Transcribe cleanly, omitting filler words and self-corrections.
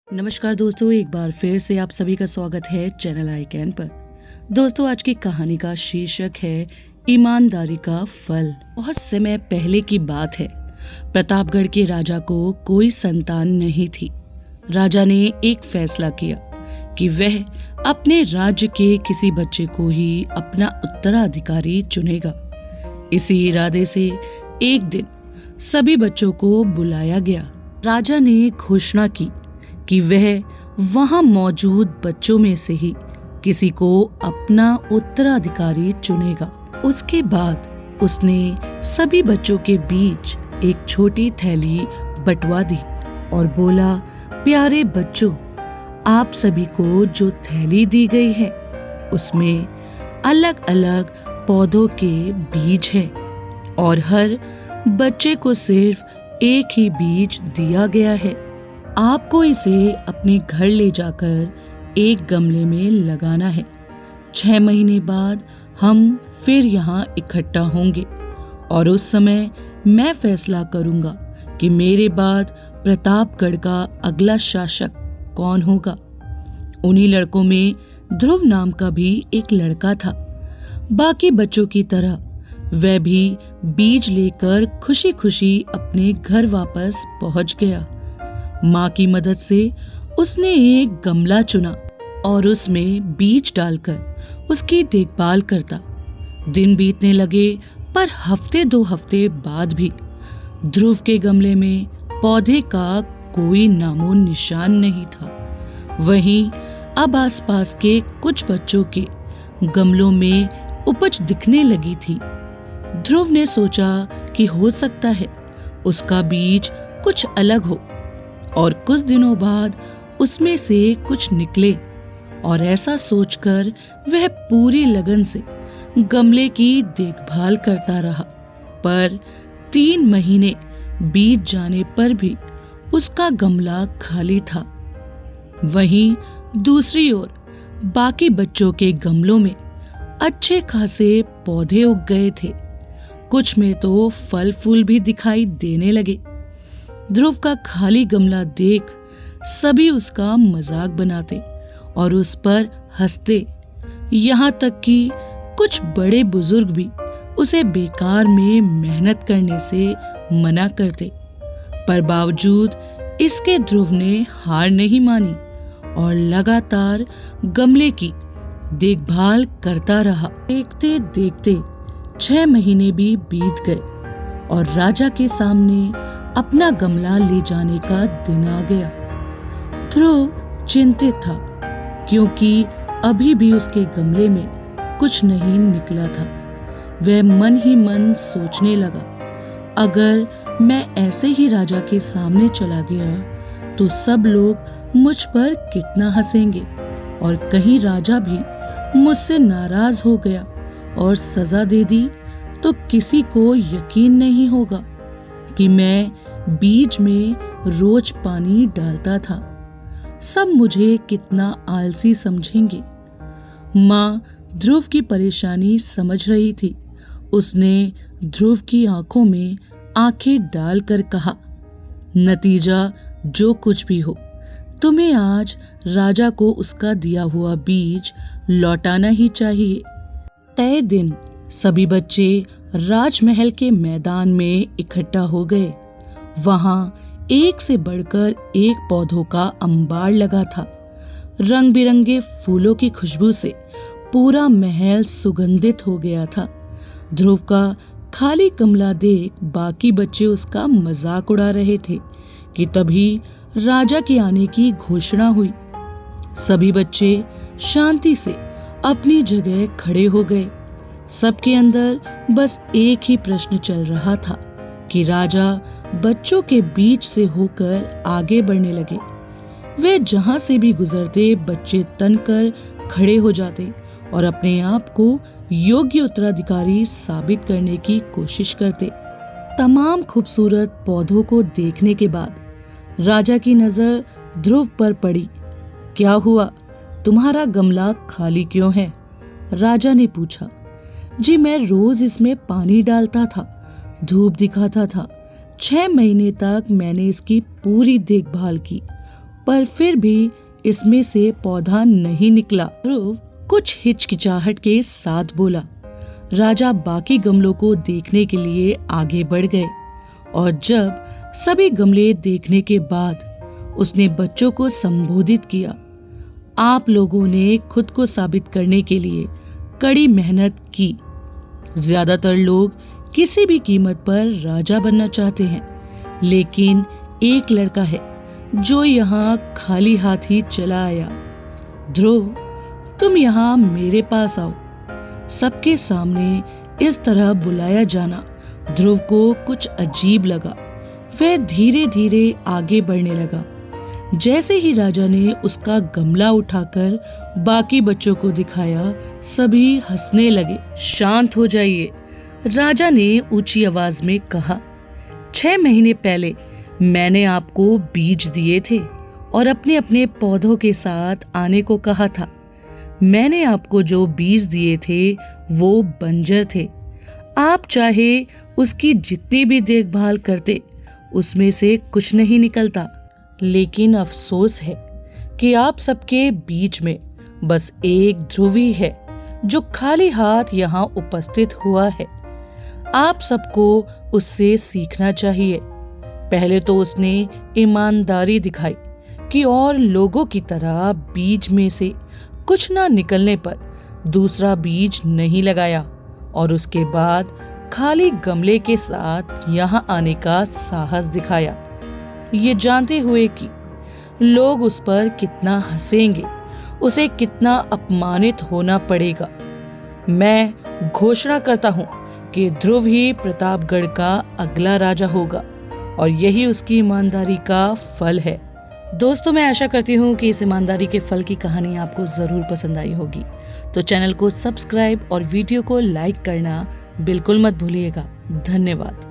नमस्कार दोस्तों, एक बार फिर से आप सभी का स्वागत है चैनल आई कैन पर। दोस्तों, आज की कहानी का शीर्षक है ईमानदारी का फल। बहुत समय पहले की बात है। प्रतापगढ़ के राजा को कोई संतान नहीं थी। राजा ने एक फैसला किया कि वह अपने राज्य के किसी बच्चे को ही अपना उत्तराधिकारी चुनेगा। इसी इरादे से एक दिन सभी बच्चों को बुलाया गया। राजा ने घोषणा की कि वह वहां मौजूद बच्चों में से ही किसी को अपना उत्तराधिकारी चुनेगा। उसके बाद उसने सभी बच्चों के बीच एक छोटी थैली बंटवा दी और बोला, प्यारे बच्चों, आप सभी को जो थैली दी गई है उसमें अलग अलग पौधों के बीज हैं और हर बच्चे को सिर्फ एक ही बीज दिया गया है। आपको इसे अपने घर ले जाकर एक गमले में लगाना है। 6 महीने बाद हम फिर यहाँ इकट्ठा होंगे और उस समय मैं फैसला करूँगा कि मेरे बाद प्रतापगढ़ का अगला शासक कौन होगा। उन्हीं लड़कों में ध्रुव नाम का भी एक लड़का था। बाकी बच्चों की तरह वह भी बीज लेकर खुशी खुशी अपने घर वापस पहुँच गया। माँ की मदद से उसने एक गमला चुना और उसमें बीज डालकर उसकी देखभाल करता। दिन बीतने लगे, पर हफ्ते 2 हफ्ते बाद भी ध्रुव के गमले में पौधे का कोई नामो निशान नहीं था। वहीं अब आसपास के कुछ बच्चों के गमलों में उपज दिखने लगी थी। ध्रुव ने सोचा कि हो सकता है उसका बीज कुछ अलग हो, और कुछ दिनों बाद उसमें से कुछ निकले। और ऐसा सोचकर वह पूरी लगन से गमले की देखभाल करता रहा। पर 3 महीने बीत जाने पर भी उसका गमला खाली था। वहीं दूसरी ओर बाकी बच्चों के गमलों में अच्छे खासे पौधे उग गए थे। कुछ में तो फल फूल भी दिखाई देने लगे। ध्रुव का खाली गमला देख सभी उसका मजाक बनाते और उस पर हंसते। यहाँ तक कि कुछ बड़े बुजुर्ग भी उसे बेकार में मेहनत करने से मना करते। पर बावजूद इसके ध्रुव ने हार नहीं मानी और लगातार गमले की देखभाल करता रहा। देखते देखते 6 महीने भी बीत गए और राजा के सामने अपना गमला ले जाने का दिन आ गया। ध्रुव चिंतित था क्योंकि अभी भी उसके गमले में कुछ नहीं निकला था। वह मन ही मन सोचने लगा, अगर मैं ऐसे ही राजा के सामने चला गया तो सब लोग मुझ पर कितना हंसेंगे, और कहीं राजा भी मुझसे नाराज हो गया और सजा दे दी तो किसी को यकीन नहीं होगा कि मैं बीज में रोज पानी डालता था। सब मुझे कितना आलसी समझेंगे। माँ ध्रुव की परेशानी समझ रही थी। उसने ध्रुव की आंखों में आंखें डालकर कहा, नतीजा जो कुछ भी हो, तुम्हें आज राजा को उसका दिया हुआ बीज लौटाना ही चाहिए। तय दिन सभी बच्चे राजमहल के मैदान में इकट्ठा हो गए। वहां एक से बढ़कर एक पौधों का अंबार लगा था। रंग बिरंगे फूलों की खुशबू से पूरा महल सुगंधित हो गया था। ध्रुव का खाली गमला देख बाकी बच्चे उसका मजाक उड़ा रहे थे कि तभी राजा के आने की घोषणा हुई। सभी बच्चे शांति से अपनी जगह खड़े हो गए। सबके अंदर बस एक ही प्रश्न चल रहा था कि राजा बच्चों के बीच से होकर आगे बढ़ने लगे। वे जहां से भी गुजरते बच्चे तनकर खड़े हो जाते और अपने आप को योग्य उत्तराधिकारी साबित करने की कोशिश करते। तमाम खूबसूरत पौधों को देखने के बाद राजा की नजर ध्रुव पर पड़ी। क्या हुआ, तुम्हारा गमला खाली क्यों है? राजा ने पूछा। जी, मैं रोज इसमें पानी डालता था, धूप दिखाता था। 6 महीने तक मैंने इसकी पूरी देखभाल की पर फिर भी इसमें से पौधा नहीं निकला। ध्रुव कुछ हिचकिचाहट के साथ बोला। राजा बाकी गमलों को देखने के लिए आगे बढ़ गए और जब सभी गमले देखने के बाद उसने बच्चों को संबोधित किया। आप लोगों ने खुद को साबित करने के लिए कड़ी मेहनत की। ज्यादातर लोग किसी भी कीमत पर राजा बनना चाहते हैं, लेकिन एक लड़का है जो यहाँ खाली हाथ ही चला आया। ध्रुव, तुम यहाँ मेरे पास आओ। सबके सामने इस तरह बुलाया जाना ध्रुव को कुछ अजीब लगा। वह धीरे धीरे आगे बढ़ने लगा। जैसे ही राजा ने उसका गमला उठाकर बाकी बच्चों को दिखाया, सभी हंसने लगे। शांत हो जाइए, राजा ने ऊंची आवाज में कहा। 6 महीने पहले मैंने आपको बीज दिए थे और अपने अपने पौधों के साथ आने को कहा था। मैंने आपको जो बीज दिए थे वो बंजर थे। आप चाहे उसकी जितनी भी देखभाल करते, उसमें से कुछ नहीं निकलता। लेकिन अफसोस है कि आप सबके बीच में बस एक ध्रुवी है जो खाली हाथ यहाँ उपस्थित हुआ है। आप सबको उससे सीखना चाहिए। पहले तो उसने ईमानदारी दिखाई कि और लोगों की तरह बीज में से कुछ ना निकलने पर दूसरा बीज नहीं लगाया और उसके बाद खाली गमले के साथ यहाँ आने का साहस दिखाया, ये जानते हुए कि लोग उस पर कितना हंसेंगे, उसे कितना अपमानित होना पड़ेगा। मैं घोषणा करता हूँ कि ध्रुव ही प्रतापगढ़ का अगला राजा होगा और यही उसकी ईमानदारी का फल है। दोस्तों, मैं आशा करती हूँ कि इस ईमानदारी के फल की कहानी आपको जरूर पसंद आई होगी। तो चैनल को सब्सक्राइब और वीडियो को लाइक करना बिल्कुल मत भूलिएगा। धन्यवाद।